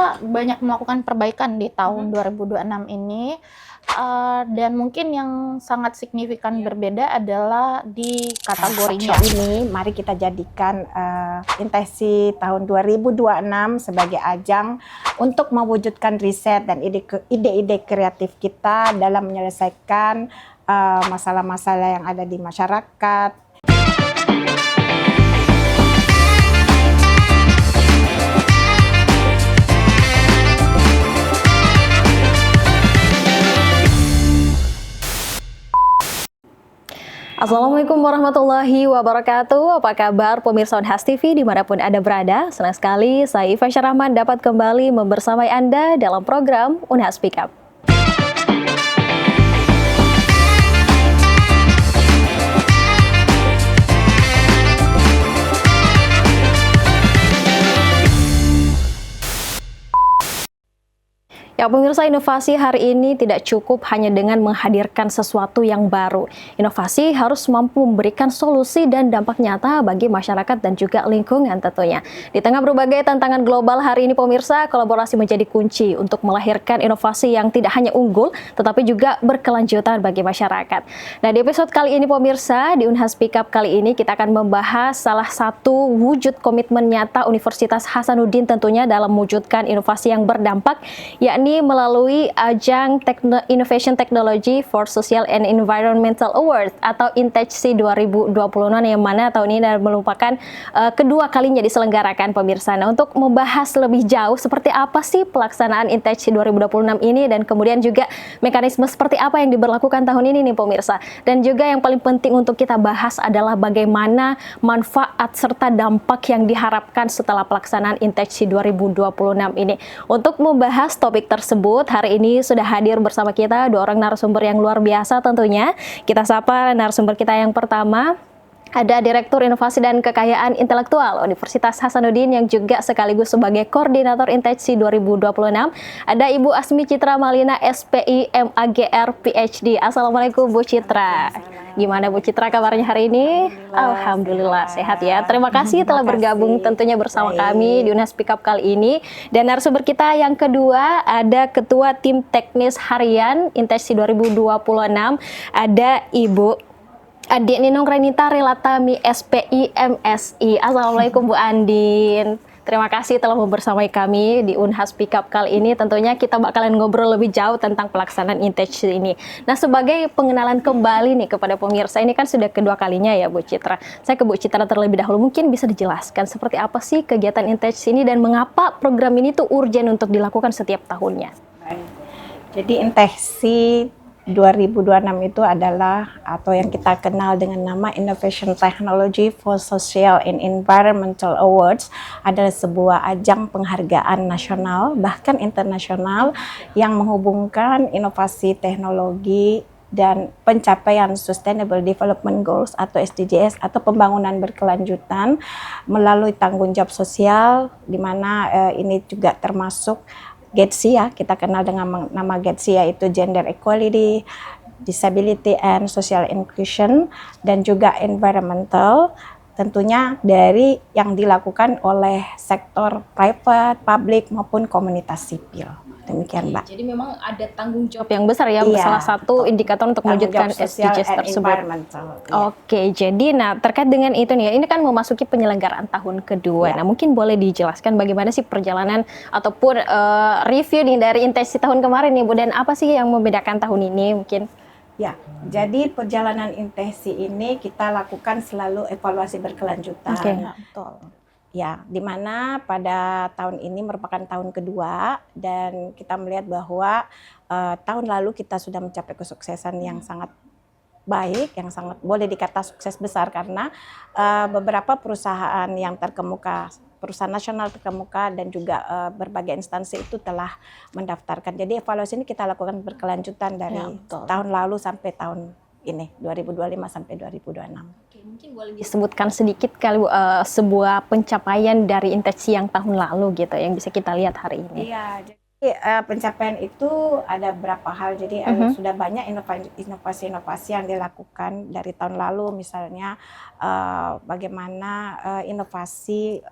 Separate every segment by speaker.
Speaker 1: kita banyak melakukan perbaikan di tahun 2026 ini. Dan mungkin yang sangat signifikan berbeda adalah di kategorinya.
Speaker 2: Ini mari kita jadikan Intesi tahun 2026 sebagai ajang untuk mewujudkan riset dan ide-ide kreatif kita dalam menyelesaikan masalah-masalah yang ada di masyarakat.
Speaker 3: Assalamualaikum warahmatullahi wabarakatuh. Apa kabar pemirsa Unhas TV dimanapun Anda berada? Senang sekali saya Iva Syarahman dapat kembali membersamai Anda dalam program Unhas Speak Up. Ya pemirsa, inovasi hari ini tidak cukup hanya dengan menghadirkan sesuatu yang baru. Inovasi harus mampu memberikan solusi dan dampak nyata bagi masyarakat dan juga lingkungan tentunya. Di tengah berbagai tantangan global hari ini pemirsa, kolaborasi menjadi kunci untuk melahirkan inovasi yang tidak hanya unggul, tetapi juga berkelanjutan bagi masyarakat. Nah di episode kali ini pemirsa, di Unhas Speak Up kali ini kita akan membahas salah satu wujud komitmen nyata Universitas Hasanuddin tentunya dalam mewujudkan inovasi yang berdampak, yakni melalui ajang Innovation Technology for Social and Environmental Awards atau INTECHSI 2026 yang mana tahun ini merupakan kedua kalinya diselenggarakan pemirsa. Nah, untuk membahas lebih jauh seperti apa sih pelaksanaan INTECHSI 2026 ini dan kemudian juga mekanisme seperti apa yang diberlakukan tahun ini nih pemirsa. Dan juga yang paling penting untuk kita bahas adalah bagaimana manfaat serta dampak yang diharapkan setelah pelaksanaan INTECHSI 2026 ini. Untuk membahas topik tersebut, hari ini sudah hadir bersama kita dua orang narasumber yang luar biasa tentunya. Kita sapa narasumber kita yang pertama. Ada Direktur Inovasi dan Kekayaan Intelektual Universitas Hasanuddin yang juga sekaligus sebagai Koordinator INTECHSI 2026. Ada Ibu Asmi Citra Malina, SPI, MAGR, PhD. Assalamualaikum Bu Citra. Gimana Bu Citra kabarnya hari ini? Alhamdulillah sehat ya. Terima kasih telah bergabung tentunya bersama kami di Unhas Speak Up kali ini. Dan narasumber kita yang kedua ada Ketua Tim Teknis Harian INTECHSI 2026. Ada Ibu Andi Ninung Renita Relatami, SPI, MSI. Assalamualaikum Bu Andin. Terima kasih telah membersamai kami di Unhas Speak Up kali ini. Tentunya kita bakalan ngobrol lebih jauh tentang pelaksanaan INTECHSI ini. Nah, sebagai pengenalan kembali nih kepada pemirsa, ini kan sudah kedua kalinya ya Bu Citra. Saya ke Bu Citra terlebih dahulu, mungkin bisa dijelaskan seperti apa sih kegiatan INTECHSI ini dan mengapa program ini tuh urgent untuk dilakukan setiap tahunnya.
Speaker 2: Baik. Jadi INTECHSI 2026 itu adalah atau yang kita kenal dengan nama Innovation Technology for Social and Environmental Awards adalah sebuah ajang penghargaan nasional bahkan internasional yang menghubungkan inovasi teknologi dan pencapaian Sustainable Development Goals atau SDGs atau pembangunan berkelanjutan melalui tanggung jawab sosial di mana ini juga termasuk GEDSI ya, kita kenal dengan nama GEDSI yaitu Gender Equality, Disability and Social Inclusion, dan juga Environmental, tentunya dari yang dilakukan oleh sektor private, public maupun komunitas sipil. Demikian Mbak.
Speaker 3: Jadi memang ada tanggung jawab yang besar ya, salah satu indikator untuk mewujudkan SDGs tersebut. Oke, jadi nah terkait dengan itu nih, ini kan memasuki penyelenggaraan tahun kedua. Nah mungkin boleh dijelaskan bagaimana sih perjalanan ataupun review nih dari INTECHSI tahun kemarin nih Bu, dan apa sih yang membedakan tahun ini mungkin?
Speaker 2: Ya, jadi perjalanan INTECHSI ini kita lakukan selalu evaluasi berkelanjutan.
Speaker 3: Oke,
Speaker 2: betul. Ya, di mana pada tahun ini merupakan tahun kedua dan kita melihat bahwa tahun lalu kita sudah mencapai kesuksesan yang sangat baik, yang sangat boleh dikata sukses besar karena beberapa perusahaan yang terkemuka, perusahaan nasional terkemuka dan juga berbagai instansi itu telah mendaftarkan. Jadi evaluasi ini kita lakukan berkelanjutan dari tahun lalu sampai tahun ini 2025 sampai 2026.
Speaker 3: Oke, mungkin boleh disebutkan sedikit kali sebuah pencapaian dari INTECHSI yang tahun lalu gitu yang bisa kita lihat hari ini.
Speaker 2: Iya, jadi Pencapaian itu ada beberapa hal. Jadi sudah banyak inovasi-inovasi yang dilakukan dari tahun lalu, misalnya bagaimana inovasi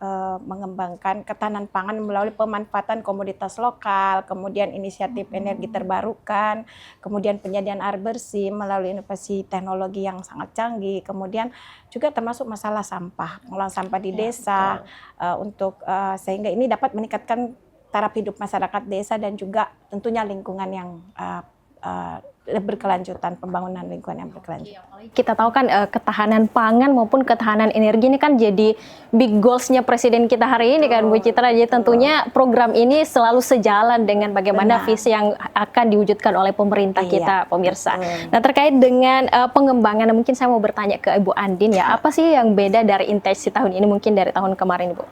Speaker 2: mengembangkan ketahanan pangan melalui pemanfaatan komoditas lokal, kemudian inisiatif energi terbarukan, kemudian penyediaan air bersih melalui inovasi teknologi yang sangat canggih, kemudian juga termasuk masalah sampah, pengelolaan sampah di desa, untuk sehingga ini dapat meningkatkan taraf hidup masyarakat desa dan juga tentunya lingkungan yang berkelanjutan, pembangunan lingkungan yang berkelanjutan.
Speaker 3: Kita tahu kan ketahanan pangan maupun ketahanan energi ini kan jadi big goals-nya Presiden kita hari ini kan Bu Citra. Jadi tentunya program ini selalu sejalan dengan bagaimana visi yang akan diwujudkan oleh pemerintah kita, pemirsa. Nah, terkait dengan pengembangan, mungkin saya mau bertanya ke Ibu Andin ya, apa sih yang beda dari Inteksi tahun ini mungkin dari tahun kemarin, Bu?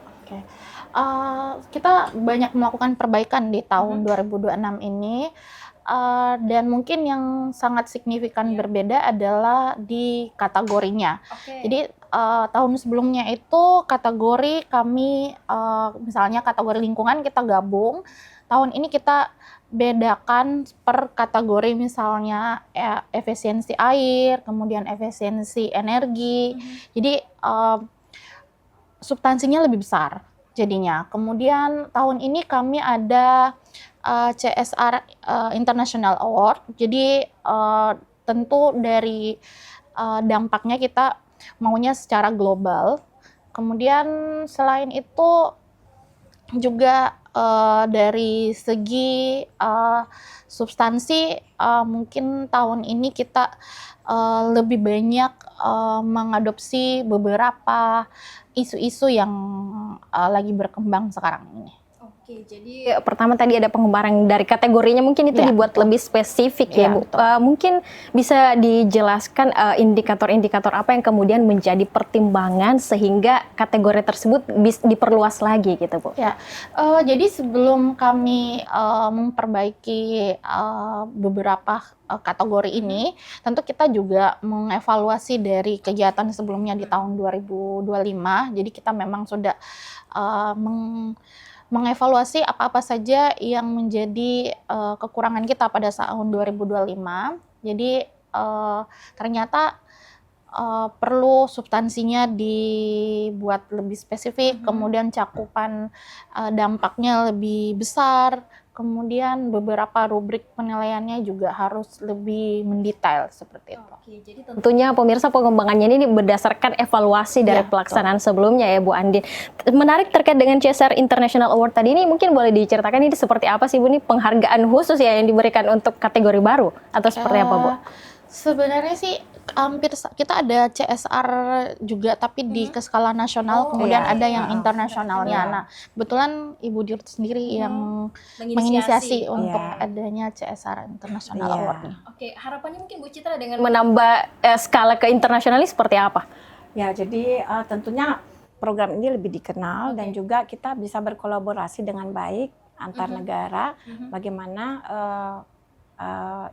Speaker 1: Kita banyak melakukan perbaikan di tahun 2026 ini, dan mungkin yang sangat signifikan berbeda adalah di kategorinya. Jadi tahun sebelumnya itu kategori kami, misalnya kategori lingkungan kita gabung, tahun ini kita bedakan per kategori, misalnya efisiensi air, kemudian efisiensi energi. Jadi substansinya lebih besar jadinya. Kemudian tahun ini kami ada CSR International Award. Jadi tentu dari dampaknya kita maunya secara global. Kemudian selain itu juga dari segi substansi, mungkin tahun ini kita lebih banyak mengadopsi beberapa isu-isu yang lagi berkembang sekarang ini.
Speaker 3: Oke, jadi pertama tadi ada pengembangan dari kategorinya, mungkin itu dibuat lebih spesifik ya Bu. Mungkin bisa dijelaskan indikator-indikator apa yang kemudian menjadi pertimbangan sehingga kategori tersebut diperluas lagi gitu Bu.
Speaker 1: Ya, jadi sebelum kami memperbaiki beberapa kategori ini, tentu kita juga mengevaluasi dari kegiatan sebelumnya di tahun 2025. Jadi kita memang sudah mengevaluasi apa-apa saja yang menjadi kekurangan kita pada tahun 2025. Jadi ternyata perlu substansinya dibuat lebih spesifik, kemudian cakupan dampaknya lebih besar, kemudian beberapa rubrik penilaiannya juga harus lebih mendetail seperti itu.
Speaker 3: Oke, jadi tentunya pemirsa pengembangannya ini berdasarkan evaluasi dari pelaksanaan sebelumnya ya Bu Andin. Menarik terkait dengan CSR International Award tadi ini, mungkin boleh diceritakan ini seperti apa sih Bu, ini penghargaan khusus ya yang diberikan untuk kategori baru atau seperti apa Bu?
Speaker 1: Sebenarnya sih hampir kita ada CSR juga, tapi di skala nasional, kemudian ada yang internasionalnya. Nah, kebetulan Ibu Dirut sendiri yang menginisiasi untuk adanya CSR International Award nih.
Speaker 3: Oke, harapannya mungkin Bu Citra dengan menambah skala ke internasionalis seperti apa?
Speaker 2: Ya, jadi tentunya program ini lebih dikenal dan juga kita bisa berkolaborasi dengan baik antar negara, bagaimana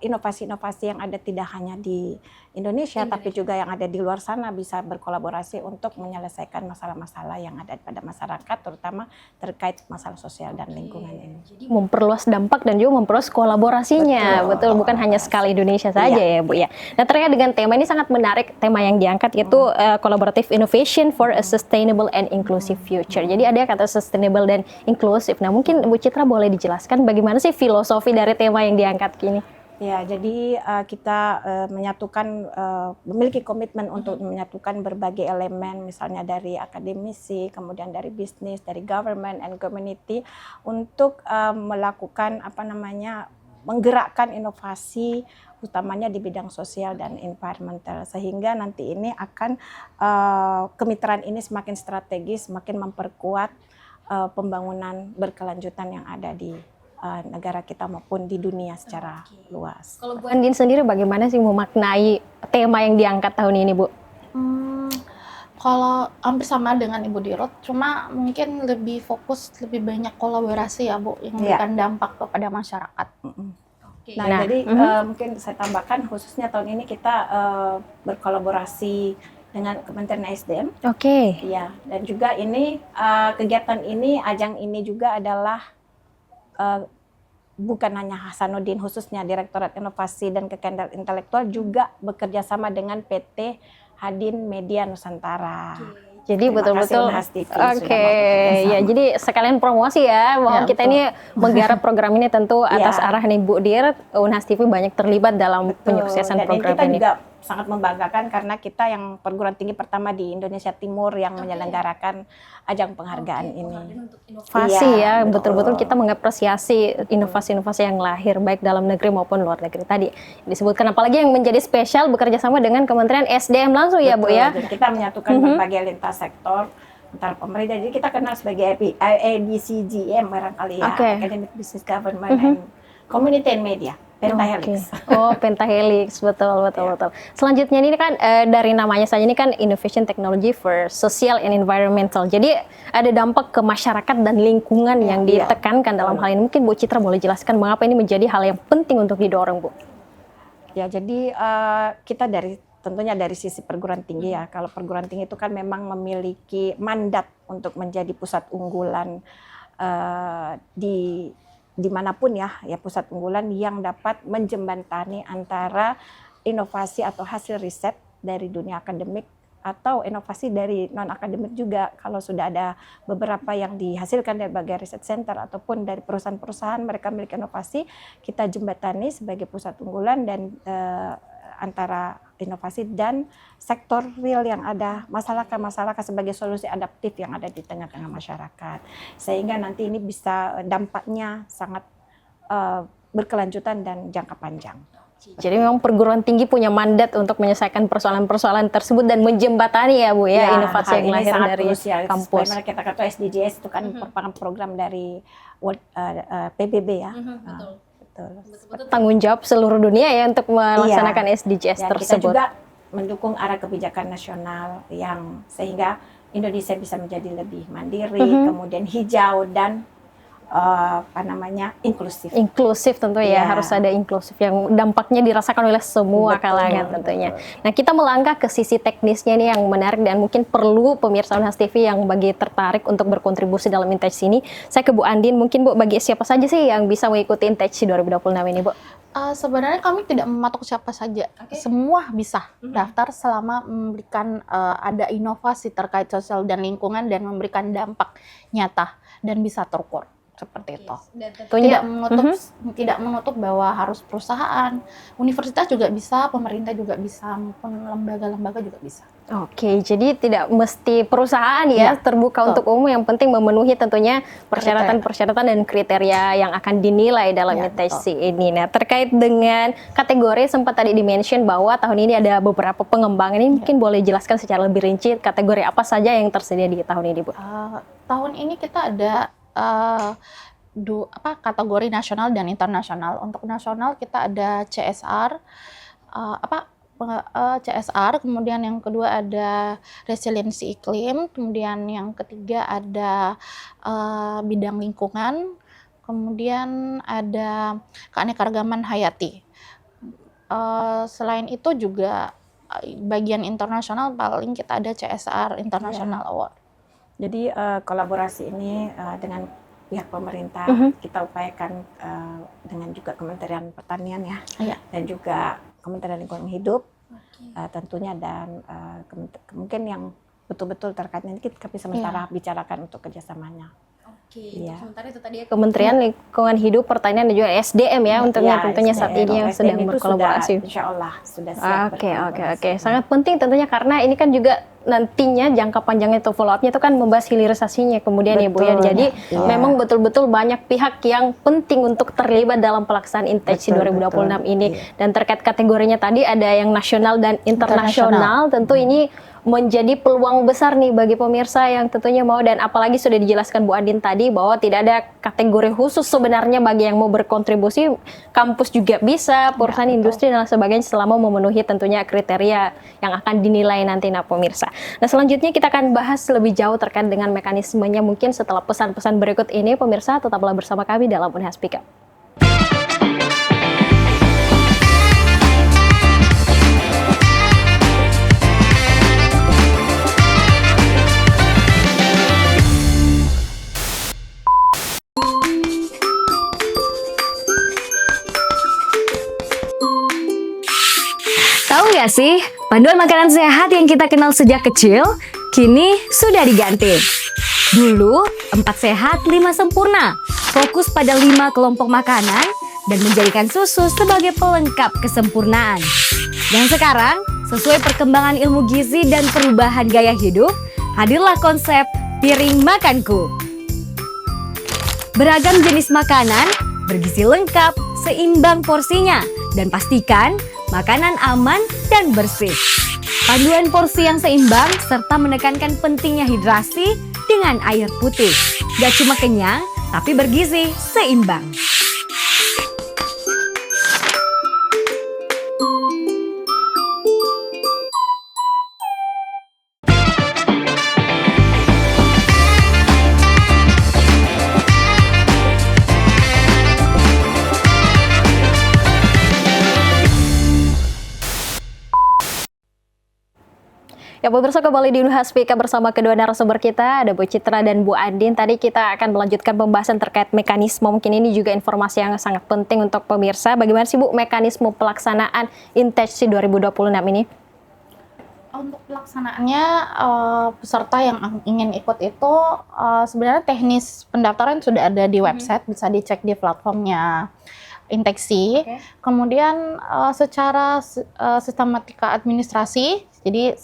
Speaker 2: inovasi-inovasi yang ada tidak hanya di Indonesia, tapi juga yang ada di luar sana bisa berkolaborasi untuk menyelesaikan masalah-masalah yang ada pada masyarakat, terutama terkait masalah sosial dan lingkungan ini.
Speaker 3: Jadi memperluas dampak dan juga memperluas kolaborasinya, betul, bukan hanya skala Indonesia saja ya Bu ya. Nah, terkait dengan tema ini sangat menarik, tema yang diangkat yaitu Collaborative Innovation for a Sustainable and Inclusive Future. Jadi ada kata sustainable dan inklusif. Nah, mungkin Bu Citra boleh dijelaskan bagaimana sih filosofi dari tema yang diangkat ini?
Speaker 2: Ya, jadi kita menyatukan, memiliki komitmen untuk menyatukan berbagai elemen, misalnya dari akademisi, kemudian dari bisnis, dari government and community, untuk melakukan menggerakkan inovasi, utamanya di bidang sosial dan environmental, sehingga nanti ini akan kemitraan ini semakin strategis, semakin memperkuat pembangunan berkelanjutan yang ada di negara kita maupun di dunia secara luas.
Speaker 3: Kalau Bu Andin sendiri bagaimana sih memaknai tema yang diangkat tahun ini Bu?
Speaker 1: Kalau hampir sama dengan Ibu Dirut, cuma mungkin lebih fokus, lebih banyak kolaborasi ya Bu, yang memberikan dampak kepada masyarakat.
Speaker 2: Nah, jadi mungkin saya tambahkan khususnya tahun ini kita berkolaborasi dengan Kementerian SDM. Ya, dan juga ini kegiatan ini, ajang ini juga adalah bukan hanya Hasanuddin khususnya Direktorat Inovasi dan Kekayaan Intelektual juga bekerja sama dengan PT Hadin Media Nusantara.
Speaker 3: Jadi
Speaker 2: Terima
Speaker 3: betul-betul
Speaker 2: kasih Unhas TV sudah
Speaker 3: oke
Speaker 2: mau bekerja sama.
Speaker 3: ya, jadi sekalian promosi ya bahwa
Speaker 1: Ya,
Speaker 3: kita
Speaker 1: betul.
Speaker 3: ini menggarap program ini tentu atas
Speaker 2: Ya.
Speaker 3: arahan Ibu Dir. Unhas TV banyak terlibat dalam penyuksesan
Speaker 2: Dan
Speaker 3: program
Speaker 2: kita
Speaker 3: ini.
Speaker 2: juga sangat membanggakan karena kita yang perguruan tinggi pertama di Indonesia Timur yang menyelenggarakan ajang penghargaan ini.
Speaker 3: Inovasi ya,
Speaker 2: Iya,
Speaker 3: betul-betul
Speaker 2: betul.
Speaker 3: kita mengapresiasi inovasi-inovasi yang lahir baik dalam negeri maupun luar negeri tadi disebutkan, apalagi yang menjadi spesial bekerja sama dengan Kementerian SDM langsung ya Bu
Speaker 2: Betul,
Speaker 3: ya.
Speaker 2: dan kita menyatukan berbagai lintas sektor antara pemerintah. Jadi kita kenal sebagai ABCGM barangkali ya,
Speaker 3: Oke.
Speaker 2: Academic Business Government and Community and Media, Pentahelix.
Speaker 3: Oke. Oh, Pentahelix, betul. Selanjutnya ini kan dari namanya saja ini kan Innovation Technology for Social and Environmental. Jadi ada dampak ke masyarakat dan lingkungan yang
Speaker 2: Iya.
Speaker 3: ditekankan dalam hal ini. Mungkin Bu Citra boleh jelaskan mengapa ini menjadi hal yang penting untuk didorong, Bu?
Speaker 2: Ya, jadi kita tentunya dari sisi perguruan tinggi ya. Kalau perguruan tinggi itu kan memang memiliki mandat untuk menjadi pusat unggulan dimanapun ya pusat unggulan yang dapat menjembatani antara inovasi atau hasil riset dari dunia akademik atau inovasi dari non akademik juga. Kalau sudah ada beberapa yang dihasilkan dari berbagai riset center ataupun dari perusahaan-perusahaan mereka memiliki inovasi, kita jembatani sebagai pusat unggulan dan antara inovasi dan sektor real yang ada, masyarakat sebagai solusi adaptif yang ada di tengah-tengah masyarakat, sehingga nanti ini bisa dampaknya sangat berkelanjutan dan jangka panjang.
Speaker 3: Jadi memang perguruan tinggi punya mandat untuk menyelesaikan persoalan-persoalan tersebut dan menjembatani ya Bu ya, inovasi yang lahir dari kampus.
Speaker 2: Sebagaimana kita katakan SDGs itu kan merupakan program dari PBB ya.
Speaker 3: Betul. Tanggung jawab seluruh dunia ya untuk melaksanakan SDGs
Speaker 2: Dan
Speaker 3: tersebut.
Speaker 2: kita juga mendukung arah kebijakan nasional yang sehingga Indonesia bisa menjadi lebih mandiri, kemudian hijau dan inklusif.
Speaker 3: Inklusif tentu ya,
Speaker 2: Iya.
Speaker 3: harus ada inklusif yang dampaknya dirasakan oleh semua kalangan tentunya. Nah, kita melangkah ke sisi teknisnya nih yang menarik dan mungkin perlu pemirsa Unhas TV yang bagi tertarik untuk berkontribusi dalam Intech ini. Saya ke Bu Andin, mungkin Bu bagi siapa saja sih yang bisa mengikuti Intech 2026 ini Bu?
Speaker 1: Sebenarnya kami tidak mematok siapa saja, semua bisa daftar selama memberikan ada inovasi terkait sosial dan lingkungan dan memberikan dampak nyata dan bisa terukur. Seperti itu. Tidak menutup bahwa harus perusahaan, universitas juga bisa, pemerintah juga bisa, maupun lembaga-lembaga juga bisa.
Speaker 3: Oke, jadi tidak mesti perusahaan ya, terbuka untuk umum, yang penting memenuhi tentunya persyaratan-persyaratan dan kriteria yang akan dinilai dalam Intech ini. Nah, terkait dengan kategori sempat tadi di-mention bahwa tahun ini ada beberapa pengembangan, ini mungkin boleh jelaskan secara lebih rinci kategori apa saja yang tersedia di tahun ini, Bu?
Speaker 1: Tahun ini kita ada kategori nasional dan internasional. Untuk nasional kita ada CSR, CSR, kemudian yang kedua ada resiliensi iklim, kemudian yang ketiga ada bidang lingkungan, kemudian ada keanekaragaman hayati. Selain itu juga bagian internasional paling kita ada CSR International Award.
Speaker 2: Jadi kolaborasi ini dengan pihak pemerintah kita upayakan dengan juga Kementerian Pertanian ya, dan juga Kementerian Lingkungan Hidup tentunya, dan mungkin yang betul-betul terkait ini kita sementara bicarakan untuk kerjasamanya.
Speaker 3: Sementara itu tadi Kementerian Lingkungan Hidup, Pertanian dan juga SDM ya, untuknya tentunya saat ini yang sedang berkolaborasi.
Speaker 2: Insya Allah sudah siap.
Speaker 3: Oke. Sangat penting tentunya karena ini kan juga nantinya jangka panjangnya atau follow up-nya itu kan membahas hilirisasinya kemudian ya Bu ya. Jadi memang betul-betul banyak pihak yang penting untuk terlibat dalam pelaksanaan Intech 2026 ini. Dan terkait kategorinya tadi ada yang nasional dan internasional, tentu ini menjadi peluang besar nih bagi pemirsa yang tentunya mau, dan apalagi sudah dijelaskan Bu Andin tadi bahwa tidak ada kategori khusus sebenarnya bagi yang mau berkontribusi, kampus juga bisa, perusahaan industri dan sebagainya selama memenuhi tentunya kriteria yang akan dinilai nanti pemirsa. Nah, selanjutnya kita akan bahas lebih jauh terkait dengan mekanismenya mungkin setelah pesan-pesan berikut ini. Pemirsa tetaplah bersama kami dalam Unhas Speak Up.
Speaker 4: nggak sih, panduan makanan sehat yang kita kenal sejak kecil, kini sudah diganti. Dulu, 4 sehat, 5 sempurna, fokus pada 5 kelompok makanan, dan menjadikan susu sebagai pelengkap kesempurnaan. Dan sekarang, sesuai perkembangan ilmu gizi dan perubahan gaya hidup, hadirlah konsep piring makanku. Beragam jenis makanan, bergizi lengkap, seimbang porsinya, dan pastikan makanan aman dan bersih. Panduan porsi yang seimbang serta menekankan pentingnya hidrasi dengan air putih. Gak cuma kenyang, tapi bergizi seimbang.
Speaker 3: Ya, pemirsa, kembali di Unhas PK bersama kedua narasumber kita, ada Bu Citra dan Bu Andin. Tadi kita akan melanjutkan pembahasan terkait mekanisme. Mungkin ini juga informasi yang sangat penting untuk pemirsa. Bagaimana sih Bu mekanisme pelaksanaan Intech 2026 ini?
Speaker 1: Untuk pelaksanaannya, peserta yang ingin ikut itu sebenarnya teknis pendaftaran sudah ada di website, bisa dicek di platformnya Inteksi. Kemudian secara sistematika administrasi, jadi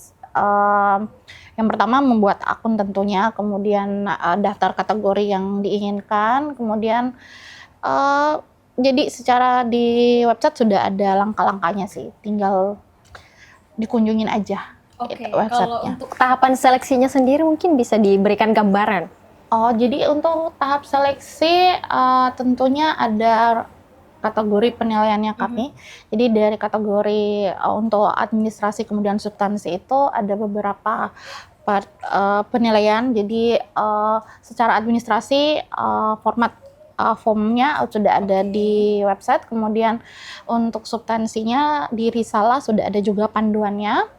Speaker 1: yang pertama membuat akun tentunya, kemudian daftar kategori yang diinginkan, kemudian jadi secara di website sudah ada langkah-langkahnya sih, tinggal dikunjungin aja.
Speaker 3: Kalau untuk tahapan seleksinya sendiri mungkin bisa diberikan gambaran.
Speaker 1: Oh, jadi untuk tahap seleksi tentunya ada kategori penilaiannya kami. Jadi dari kategori untuk administrasi kemudian substansi itu ada beberapa penilaian. Jadi secara administrasi format formnya sudah ada di website. Kemudian untuk substansinya di risalah sudah ada juga panduannya.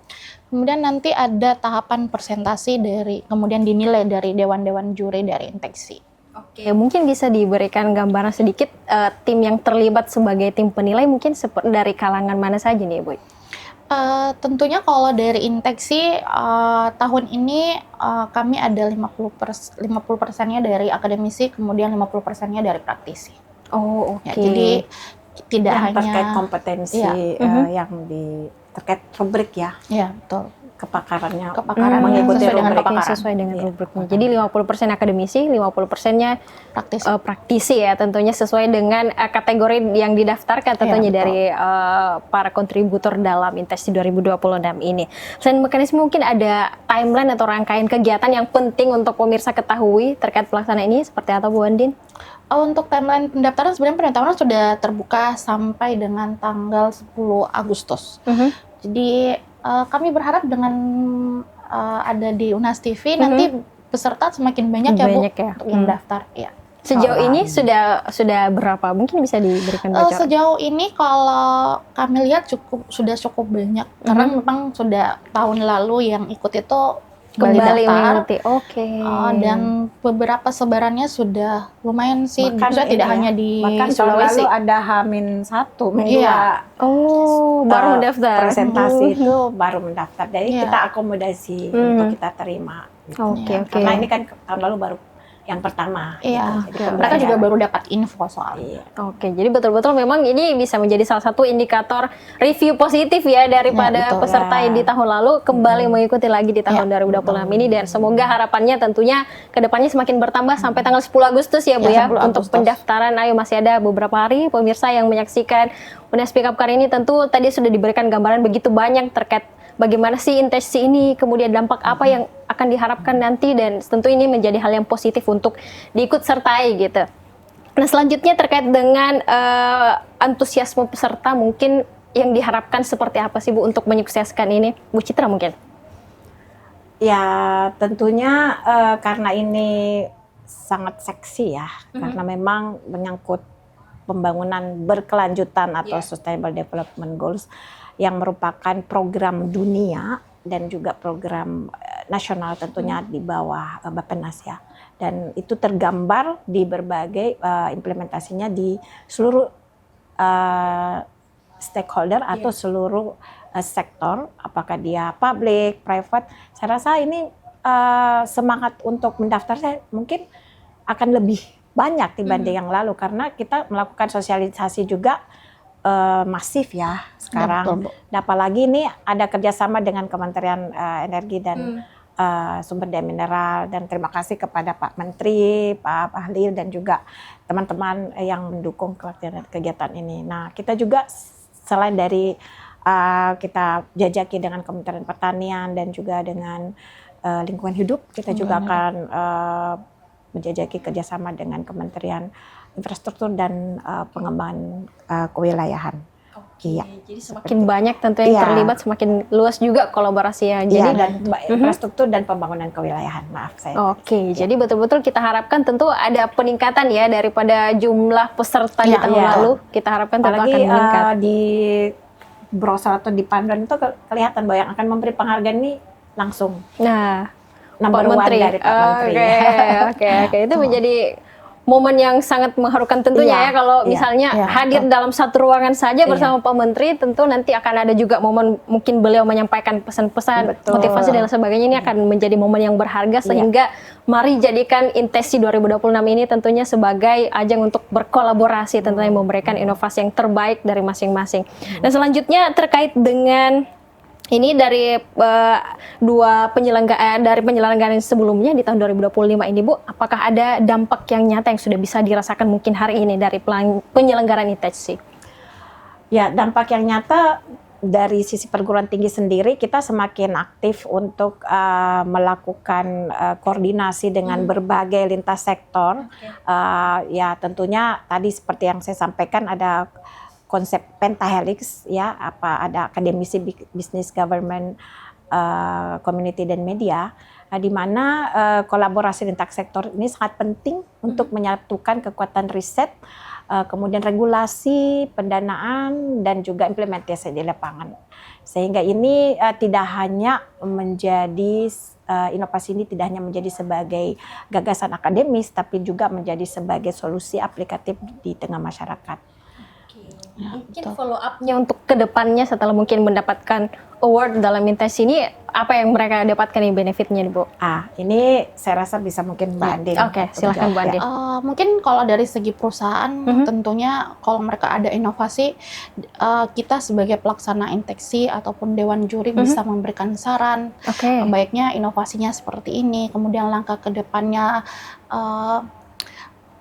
Speaker 1: Kemudian nanti ada tahapan presentasi kemudian dinilai dari dewan-dewan juri dari Inteksi.
Speaker 3: Oke, mungkin bisa diberikan gambaran sedikit tim yang terlibat sebagai tim penilai mungkin dari kalangan mana saja nih, Bu?
Speaker 1: Tentunya kalau dari Inteksi tahun ini kami ada 50%-nya dari akademisi, kemudian 50%-nya dari praktisi.
Speaker 3: Oh, oke.
Speaker 1: Ya, jadi tidak
Speaker 2: yang
Speaker 1: hanya
Speaker 2: terkait kompetensi yang terkait rubrik ya.
Speaker 1: Iya, betul.
Speaker 2: Kepakaran
Speaker 1: mengikuti
Speaker 3: sesuai dengan
Speaker 1: kepakaran.
Speaker 3: sesuai dengan rubriknya. Jadi 50% akademisi, 50%-nya praktisi ya, tentunya sesuai dengan kategori yang didaftarkan tentunya dari para kontributor dalam Intech 2026 ini. Selain mekanisme, mungkin ada timeline atau rangkaian kegiatan yang penting untuk pemirsa ketahui terkait pelaksanaan ini seperti apa, Bu Andin?
Speaker 1: Untuk timeline pendaftaran, sebenarnya pendaftaran sudah terbuka sampai dengan tanggal 10 Agustus. Jadi kami berharap dengan ada di Unhas TV nanti peserta semakin banyak ya Bu untuk yang daftar. Ya.
Speaker 3: Sejauh ini sudah berapa? Mungkin bisa diberikan bocoran.
Speaker 1: Sejauh ini kalau kami lihat sudah cukup banyak karena memang sudah tahun lalu yang ikut itu
Speaker 3: kembali
Speaker 1: daftar.
Speaker 3: mengikuti. Oke.
Speaker 1: Dan beberapa sebarannya sudah lumayan sih. Maksudnya tidak hanya di
Speaker 2: Sulawesi. Lalu ada H-1 minggu
Speaker 3: baru mendaftar.
Speaker 2: Presentasi itu baru mendaftar. Jadi kita akomodasi untuk kita terima.
Speaker 3: Oke.
Speaker 2: Karena ini kan tahun lalu baru yang pertama.
Speaker 1: Iya. Mereka juga baru dapat info soal.
Speaker 3: Oke, jadi betul-betul memang ini bisa menjadi salah satu indikator review positif ya daripada peserta yang di tahun lalu kembali mengikuti lagi di tahun 2026 ini, dan semoga harapannya tentunya kedepannya semakin bertambah sampai tanggal 10 Agustus ya Bu ya untuk pendaftaran. Ayo, masih ada beberapa hari pemirsa yang menyaksikan Unhas PK kali ini. Tentu tadi sudah diberikan gambaran begitu banyak terkait bagaimana sih Inteksi ini, kemudian dampak apa yang akan diharapkan nanti, dan tentu ini menjadi hal yang positif untuk diikut sertai gitu. Nah, selanjutnya terkait dengan antusiasme peserta, mungkin yang diharapkan seperti apa sih Bu untuk menyukseskan ini? Bu Citra mungkin?
Speaker 2: Ya tentunya karena ini sangat seksi ya, karena memang menyangkut pembangunan berkelanjutan atau Sustainable Development Goals yang merupakan program dunia dan juga program nasional tentunya di bawah Bappenas ya. Dan itu tergambar di berbagai implementasinya di seluruh stakeholder atau seluruh sektor, apakah dia public, private. Saya rasa ini semangat untuk mendaftar saya mungkin akan lebih banyak dibanding yang lalu, karena kita melakukan sosialisasi juga masif ya sekarang. Dan apalagi ini ada kerjasama dengan Kementerian Energi dan Sumber Daya Mineral, dan terima kasih kepada Pak Menteri, Pak Bahlil, dan juga teman-teman yang mendukung kegiatan ini. Nah, kita juga selain dari kita jajaki dengan Kementerian Pertanian dan juga dengan lingkungan hidup, kita juga akan menjajaki kerjasama dengan Kementerian Infrastruktur dan Pengembangan Kewilayahan. Iya.
Speaker 3: Jadi semakin banyak tentu yang terlibat, semakin luas juga kolaborasinya. Jadi
Speaker 2: dan infrastruktur dan pembangunan kewilayahan. Maaf saya.
Speaker 3: Oke, jadi betul-betul kita harapkan tentu ada peningkatan ya daripada jumlah peserta di tahun lalu. Kita harapkan tentu akan meningkat.
Speaker 2: Di brosur atau di panduan itu kelihatan bahwa yang akan memberi penghargaan ini langsung.
Speaker 3: Nah,
Speaker 2: Pak Menteri dari Pak Menteri.
Speaker 3: Oke. Itu menjadi momen yang sangat mengharukan tentunya ya kalau misalnya hadir dalam satu ruangan saja bersama Pak Menteri, tentu nanti akan ada juga momen mungkin beliau menyampaikan pesan-pesan, motivasi dan sebagainya. Ini akan menjadi momen yang berharga, sehingga mari jadikan Intesi 2026 ini tentunya sebagai ajang untuk berkolaborasi, tentunya memberikan inovasi yang terbaik dari masing-masing. Dan selanjutnya terkait dengan ini dari dua penyelenggaraan sebelumnya di tahun 2025 ini, Bu, apakah ada dampak yang nyata yang sudah bisa dirasakan mungkin hari ini dari penyelenggaraan ITC?
Speaker 2: Ya, dampak yang nyata dari sisi perguruan tinggi sendiri, kita semakin aktif untuk melakukan koordinasi dengan berbagai lintas sektor. Ya, tentunya tadi seperti yang saya sampaikan ada konsep pentahelix ya, ada akademisi bisnis, government, community dan media, di mana kolaborasi lintas sektor ini sangat penting untuk menyatukan kekuatan riset, kemudian regulasi, pendanaan, dan juga implementasi di lapangan. Sehingga ini tidak hanya menjadi inovasi ini tidak hanya menjadi sebagai gagasan akademis, tapi juga menjadi sebagai solusi aplikatif di tengah masyarakat.
Speaker 3: Mungkin follow up-nya untuk kedepannya setelah mungkin mendapatkan award dalam Intesi ini, apa yang mereka dapatkan nih benefitnya, Bu?
Speaker 2: Ini saya rasa bisa mungkin Mbak Andi.
Speaker 3: Oke, silakan Mbak Andi.
Speaker 1: Mungkin kalau dari segi perusahaan, tentunya kalau mereka ada inovasi, kita sebagai pelaksana Intesi ataupun Dewan Juri bisa memberikan saran, baiknya inovasinya seperti ini, kemudian langkah kedepannya,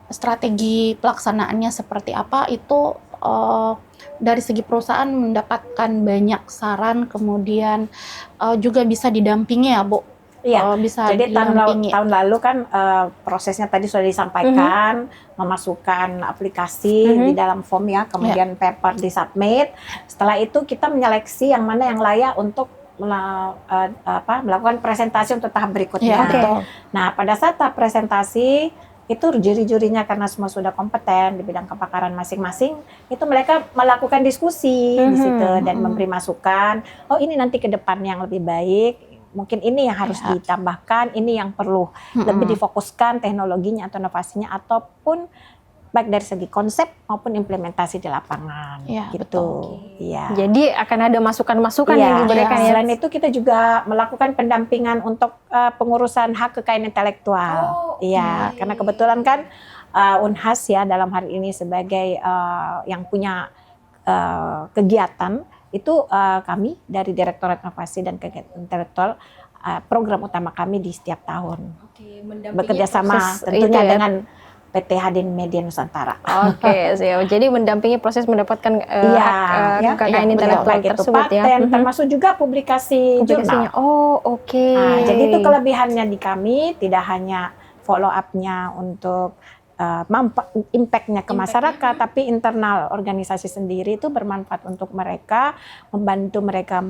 Speaker 1: strategi pelaksanaannya seperti apa, itu dari segi perusahaan mendapatkan banyak saran, kemudian juga bisa didampingi ya, Bu.
Speaker 2: Iya,
Speaker 1: bisa
Speaker 2: jadi tahun lalu kan prosesnya tadi sudah disampaikan, memasukkan aplikasi di dalam form ya, kemudian paper disubmit. Setelah itu kita menyeleksi yang mana yang layak untuk melakukan presentasi untuk tahap berikutnya. Nah, pada saat tahap presentasi itu juri-jurinya karena semua sudah kompeten di bidang kepakaran masing-masing, itu mereka melakukan diskusi di situ dan memberi masukan. Oh, ini nanti ke depan yang lebih baik, mungkin ini yang harus ditambahkan, ini yang perlu lebih difokuskan teknologinya atau inovasinya, ataupun baik dari segi konsep maupun implementasi di lapangan. Gitu. Iya.
Speaker 3: Jadi akan ada masukan-masukan yang diberikan ya.
Speaker 2: Selain itu kita juga melakukan pendampingan untuk pengurusan hak kekayaan intelektual. Karena kebetulan kan Unhas ya dalam hari ini sebagai yang punya kegiatan itu kami dari Direktorat Inovasi dan Kegiatan Intelektual, program utama kami di setiap tahun. Bekerja sama tentunya dengan PT Hadin Media Nusantara.
Speaker 3: Siap. Jadi mendampingi proses mendapatkan hak kekayaan intelektual tersebut
Speaker 2: paten, termasuk juga publikasi jurnal.
Speaker 3: Jadi
Speaker 2: itu kelebihannya di kami, tidak hanya follow up-nya untuk impact-nya ke masyarakat, tapi internal organisasi sendiri itu bermanfaat untuk mereka, membantu mereka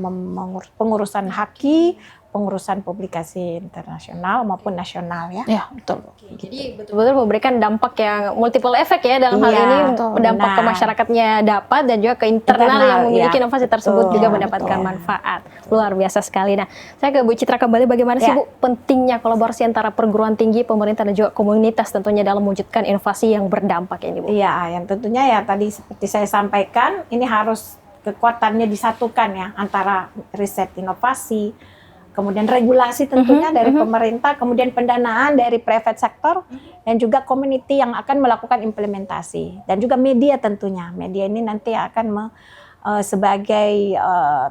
Speaker 2: pengurusan haki, pengurusan publikasi internasional maupun nasional ya.
Speaker 1: Ya, betul.
Speaker 3: Jadi betul-betul memberikan dampak yang multiple effect ya dalam hal ini, dampak ke masyarakatnya dapat dan juga ke internal yang memiliki inovasi tersebut juga mendapatkan manfaat. Luar biasa sekali. Nah, saya ke Bu Citra kembali, bagaimana sih Bu pentingnya kolaborasi antara perguruan tinggi, pemerintah dan juga komunitas tentunya dalam mewujudkan inovasi yang berdampak ini, Bu?
Speaker 2: Iya, yang tentunya ya tadi seperti saya sampaikan, ini harus kekuatannya disatukan ya antara riset inovasi, kemudian regulasi tentunya dari pemerintah, kemudian pendanaan dari private sector, dan juga community yang akan melakukan implementasi, dan juga media tentunya. Media ini nanti akan sebagai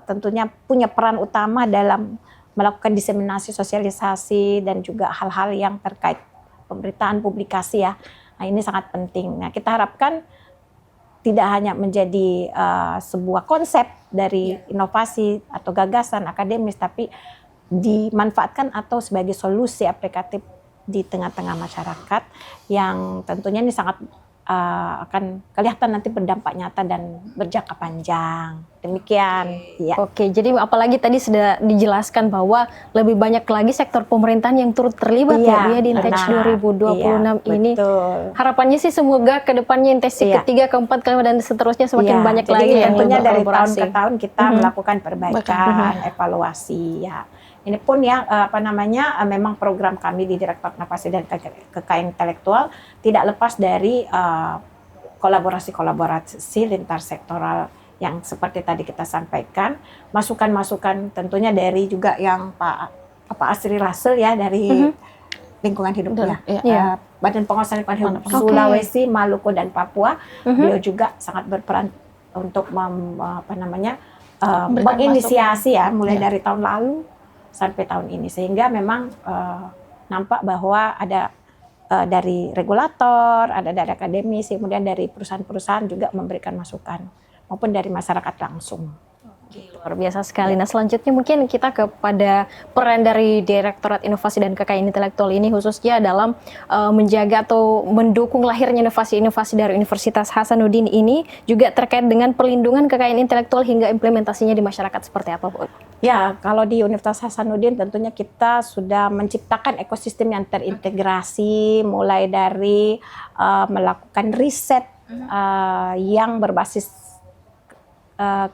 Speaker 2: tentunya punya peran utama dalam melakukan diseminasi, sosialisasi, dan juga hal-hal yang terkait pemberitaan, publikasi ya. Nah, ini sangat penting. Nah, kita harapkan tidak hanya menjadi sebuah konsep dari inovasi atau gagasan akademis, tapi dimanfaatkan atau sebagai solusi aplikatif di tengah-tengah masyarakat yang tentunya ini sangat akan kelihatan nanti berdampak nyata dan berjangka panjang. Demikian. Ya.
Speaker 3: Oke, jadi apalagi tadi sudah dijelaskan bahwa lebih banyak lagi sektor pemerintahan yang turut terlibat ya Bu, ya di Intech 2026 ini.
Speaker 2: Betul.
Speaker 3: Harapannya sih semoga ke depannya Intech ketiga, keempat, kelima dan seterusnya semakin banyak
Speaker 2: jadi
Speaker 3: lagi yang
Speaker 2: tentunya dari tahun
Speaker 3: berkolaborasi.
Speaker 2: ke tahun kita melakukan perbaikan, evaluasi ya. Ini pun ya memang program kami di Direktorat Inovasi dan Kekayaan Intelektual tidak lepas dari kolaborasi lintas sektoral yang seperti tadi kita sampaikan, masukan-masukan tentunya dari juga yang Pak Asri Russell ya dari lingkungan hidup Badan Pengawasan Lingkungan Hidup Sulawesi, Maluku dan Papua. Beliau juga sangat berperan untuk menginisiasi ya mulai dari tahun lalu sampai tahun ini, sehingga memang nampak bahwa ada dari regulator, ada dari akademisi, kemudian dari perusahaan-perusahaan juga memberikan masukan maupun dari masyarakat langsung.
Speaker 3: Luar biasa sekali. Nah, selanjutnya mungkin kita kepada peran dari Direktorat Inovasi dan Kekayaan Intelektual ini khususnya dalam menjaga atau mendukung lahirnya inovasi-inovasi dari Universitas Hasanuddin ini juga terkait dengan perlindungan kekayaan intelektual hingga implementasinya di masyarakat seperti apa, Bu?
Speaker 2: Ya, kalau di Universitas Hasanuddin tentunya kita sudah menciptakan ekosistem yang terintegrasi mulai dari melakukan riset yang berbasis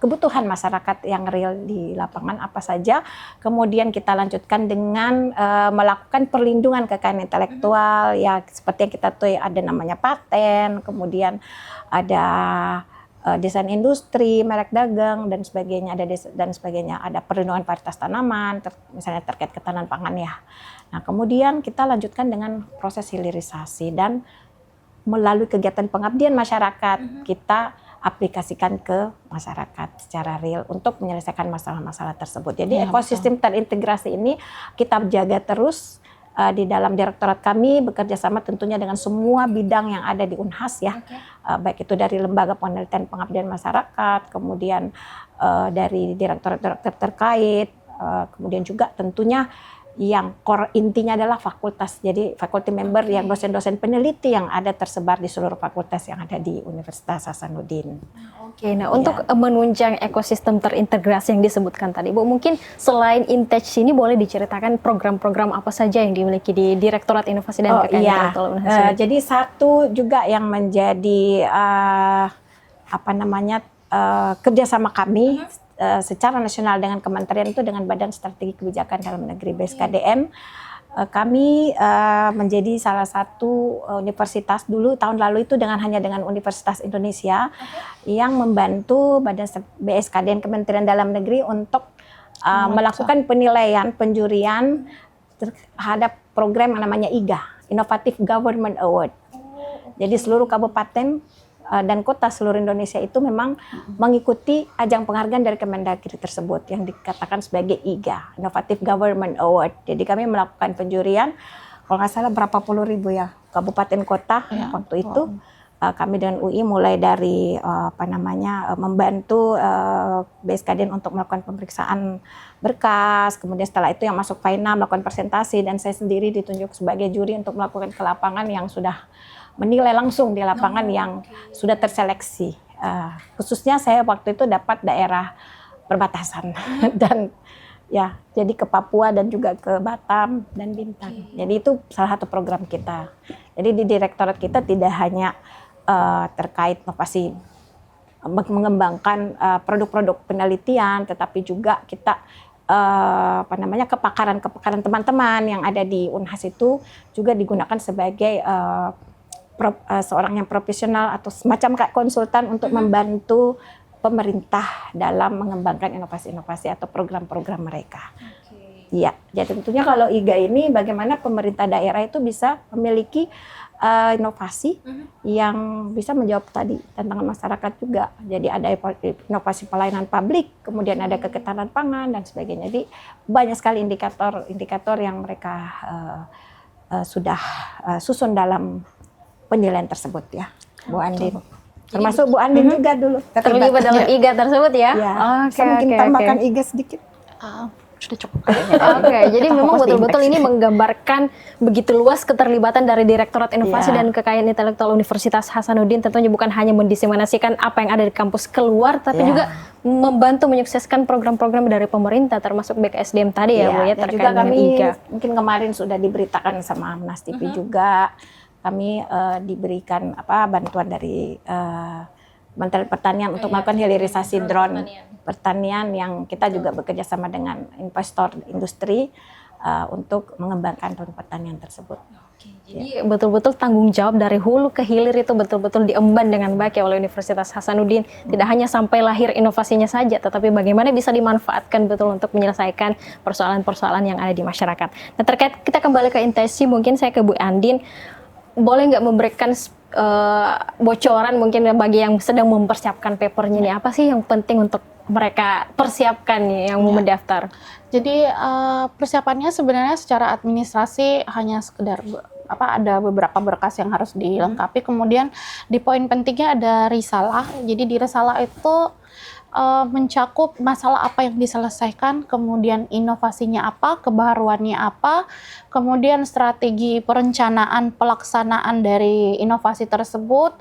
Speaker 2: kebutuhan masyarakat yang real di lapangan apa saja, kemudian kita lanjutkan dengan melakukan perlindungan kekayaan intelektual ya seperti yang kita tahu ada namanya paten, kemudian ada desain industri, merek dagang dan sebagainya, ada perlindungan varietas tanaman, misalnya terkait ketahanan pangan ya. Nah, kemudian kita lanjutkan dengan proses hilirisasi dan melalui kegiatan pengabdian masyarakat kita aplikasikan ke masyarakat secara real untuk menyelesaikan masalah-masalah tersebut. Jadi ekosistem terintegrasi ini kita jaga terus di dalam direktorat kami, bekerja sama tentunya dengan semua bidang yang ada di Unhas ya, baik itu dari lembaga penelitian pengabdian masyarakat, kemudian dari direktorat-direktorat terkait, kemudian juga tentunya yang core intinya adalah fakultas. Jadi faculty member yang dosen-dosen peneliti yang ada tersebar di seluruh fakultas yang ada di Universitas Hasanuddin.
Speaker 3: Oke, nah untuk menunjang ekosistem terintegrasi yang disebutkan tadi, Bu, mungkin selain Intech ini boleh diceritakan program-program apa saja yang dimiliki di Direktorat Inovasi dan Kekayaan Intelektual Universitas?
Speaker 2: Jadi satu juga yang menjadi kerjasama kami secara nasional dengan kementerian itu dengan Badan Strategi Kebijakan Dalam Negeri BSKDN, kami menjadi salah satu universitas dulu tahun lalu itu hanya dengan Universitas Indonesia yang membantu Badan BSKDN Kementerian Dalam Negeri untuk melakukan penilaian penjurian terhadap program yang namanya IGA, Innovative Government Award. Jadi seluruh kabupaten dan kota seluruh Indonesia itu memang mengikuti ajang penghargaan dari Kemendagri tersebut yang dikatakan sebagai IGA, Innovative Government Award. Jadi kami melakukan penjurian, kalau nggak salah berapa puluh ribu ya kabupaten kota waktu itu. Kami dengan UI mulai dari membantu BSKDN untuk melakukan pemeriksaan berkas, kemudian setelah itu yang masuk final melakukan presentasi, dan saya sendiri ditunjuk sebagai juri untuk melakukan ke lapangan yang sudah menilai langsung di lapangan yang sudah terseleksi. Khususnya saya waktu itu dapat daerah perbatasan dan ya jadi ke Papua dan juga ke Batam dan Bintan. Jadi itu salah satu program kita. Jadi di direktorat kita tidak hanya terkait inovasi mengembangkan produk-produk penelitian, tetapi juga kita kepakaran teman-teman yang ada di Unhas itu juga digunakan sebagai seorang yang profesional atau semacam kayak konsultan untuk membantu pemerintah dalam mengembangkan inovasi-inovasi atau program-program mereka. Iya, jadi tentunya kalau IGA ini bagaimana pemerintah daerah itu bisa memiliki inovasi yang bisa menjawab tadi tantangan masyarakat juga. Jadi ada inovasi pelayanan publik, kemudian ada ketahanan pangan dan sebagainya. Jadi banyak sekali indikator yang mereka sudah susun dalam penilaian tersebut ya, Bu Andin. Termasuk Bu Andin juga dulu
Speaker 3: Terlibat dalam IGA tersebut ya?
Speaker 2: Ya,
Speaker 3: Oke,
Speaker 2: saya mungkin
Speaker 3: oke,
Speaker 2: tambahkan
Speaker 3: oke.
Speaker 2: IGA sedikit.
Speaker 1: Sudah cukup.
Speaker 3: Oke, jadi
Speaker 2: Kita
Speaker 3: memang
Speaker 2: fokus di
Speaker 3: betul-betul
Speaker 2: indeks.
Speaker 3: ini menggambarkan begitu luas keterlibatan dari Direktorat Inovasi
Speaker 2: Iya.
Speaker 3: dan Kekayaan Intelektual Universitas Hasanuddin, tentunya bukan hanya mendiseminasikan apa yang ada di kampus keluar, tapi
Speaker 2: Iya.
Speaker 3: juga membantu menyukseskan program-program dari pemerintah, termasuk BKSDM tadi ya Bu ya,
Speaker 2: dan
Speaker 3: terkait
Speaker 2: juga
Speaker 3: dengan
Speaker 2: kami
Speaker 3: IGA.
Speaker 2: mungkin kemarin sudah diberitakan sama Nas TV juga, kami diberikan bantuan dari Menteri Pertanian untuk melakukan hilirisasi drone pertanian yang kita juga bekerja sama dengan investor industri untuk mengembangkan drone pertanian tersebut.
Speaker 3: Jadi betul-betul tanggung jawab dari hulu ke hilir itu betul-betul diemban dengan baik ya oleh Universitas Hasanuddin. Tidak hanya sampai lahir inovasinya saja, tetapi bagaimana bisa dimanfaatkan betul untuk menyelesaikan persoalan-persoalan yang ada di masyarakat. Nah, terkait kita kembali ke Intesi, mungkin saya ke Bu Andin, boleh nggak memberikan bocoran mungkin bagi yang sedang mempersiapkan papernya nih, apa sih yang penting untuk mereka persiapkan nih yang mau mendaftar?
Speaker 1: Jadi persiapannya sebenarnya secara administrasi hanya sekedar ada beberapa berkas yang harus dilengkapi. Kemudian di poin pentingnya ada risalah. Jadi di risalah itu mencakup masalah apa yang diselesaikan, kemudian inovasinya apa, kebaruannya apa, kemudian strategi perencanaan pelaksanaan dari inovasi tersebut,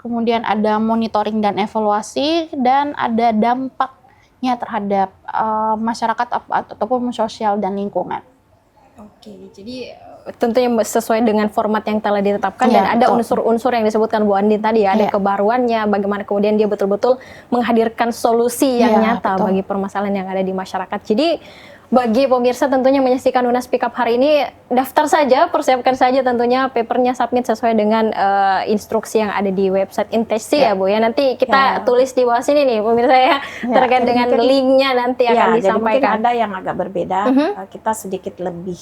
Speaker 1: kemudian ada monitoring dan evaluasi, dan ada dampaknya terhadap masyarakat ataupun sosial dan lingkungan.
Speaker 3: Oke, jadi tentunya sesuai dengan format yang telah ditetapkan
Speaker 1: Ya,
Speaker 3: dan ada
Speaker 1: betul.
Speaker 3: unsur-unsur yang disebutkan Bu Andin tadi ya, ada
Speaker 1: Ya.
Speaker 3: kebaruannya, bagaimana kemudian dia betul-betul menghadirkan solusi yang
Speaker 1: Ya,
Speaker 3: nyata
Speaker 1: betul.
Speaker 3: bagi permasalahan yang ada di masyarakat. Jadi bagi pemirsa tentunya menyaksikan Unas Pick Up hari ini, daftar saja, persiapkan saja tentunya papernya, submit sesuai dengan instruksi yang ada di website Intesi ya Bu ya. Nanti kita tulis di bawah sini nih pemirsa ya, terkait
Speaker 2: jadi
Speaker 3: dengan
Speaker 2: mungkin-
Speaker 3: linknya nanti akan
Speaker 2: Jadi mungkin
Speaker 3: disampaikan.
Speaker 2: ada yang agak berbeda. Kita sedikit lebih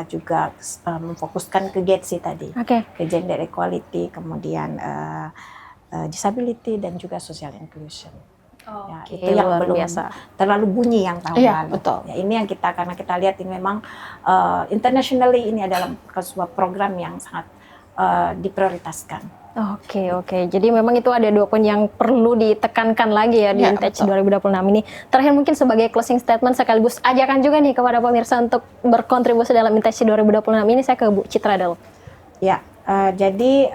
Speaker 2: juga memfokuskan ke GETSI tadi,
Speaker 3: Oke.
Speaker 2: ke gender equality, kemudian disability dan juga social inclusion. Ya,
Speaker 3: Oke,
Speaker 2: itu yang
Speaker 3: luar
Speaker 2: belum
Speaker 3: biasa.
Speaker 2: terlalu bunyi yang tahun
Speaker 1: Iya,
Speaker 2: lalu.
Speaker 1: betul.
Speaker 2: Ya, ini yang karena kita lihat ini memang internationally ini adalah sebuah program yang sangat diprioritaskan.
Speaker 3: Oke. Jadi memang itu ada 2 poin yang perlu ditekankan lagi ya di
Speaker 1: Ya,
Speaker 3: Intech
Speaker 1: betul.
Speaker 3: 2026 ini. Terakhir mungkin sebagai closing statement sekaligus ajakan juga nih kepada pemirsa untuk berkontribusi dalam Intech 2026 ini, saya ke Bu Citra dulu.
Speaker 2: Ya, jadi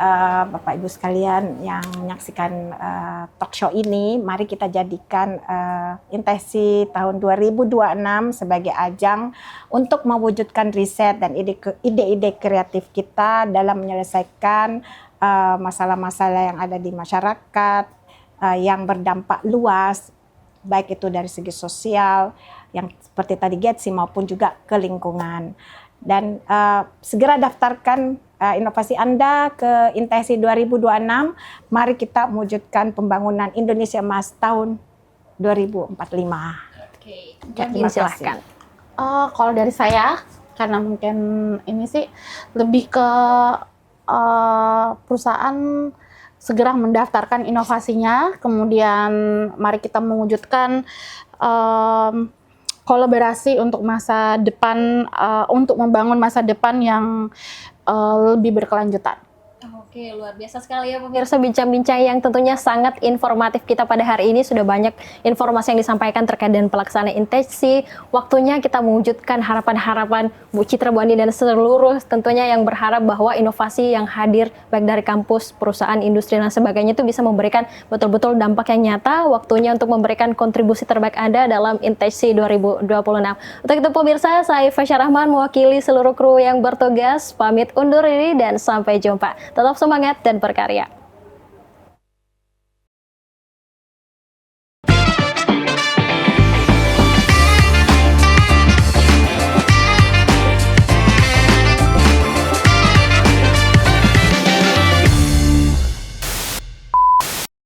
Speaker 2: Bapak Ibu sekalian yang menyaksikan talk show ini, mari kita jadikan Intesi tahun 2026 sebagai ajang untuk mewujudkan riset dan ide-ide kreatif kita dalam menyelesaikan masalah-masalah yang ada di masyarakat yang berdampak luas, baik itu dari segi sosial, yang seperti tadi GETSI maupun juga ke lingkungan. Dan segera daftarkan inovasi Anda ke Intesi 2026. Mari kita mewujudkan pembangunan Indonesia Emas tahun 2045.
Speaker 3: Oke,
Speaker 2: Terima kasih.
Speaker 3: silahkan.
Speaker 1: Kalau dari saya, karena mungkin ini sih lebih ke perusahaan segera mendaftarkan inovasinya, kemudian mari kita mewujudkan kolaborasi untuk masa depan, untuk membangun masa depan yang lebih berkelanjutan.
Speaker 3: Oke, luar biasa sekali ya pemirsa, bincang-bincang yang tentunya sangat informatif kita pada hari ini. Sudah banyak informasi yang disampaikan terkait dengan pelaksanaan Intesi. Waktunya kita mewujudkan harapan-harapan Bu Citra, Bu Andi, dan seluruh tentunya yang berharap bahwa inovasi yang hadir baik dari kampus, perusahaan, industri, dan sebagainya itu bisa memberikan betul-betul dampak yang nyata. Waktunya untuk memberikan kontribusi terbaik Anda dalam Intesi 2026. Untuk itu pemirsa, saya Fasya Rahman mewakili seluruh kru yang bertugas, pamit undur diri dan sampai jumpa. Tetap semangat dan berkarya.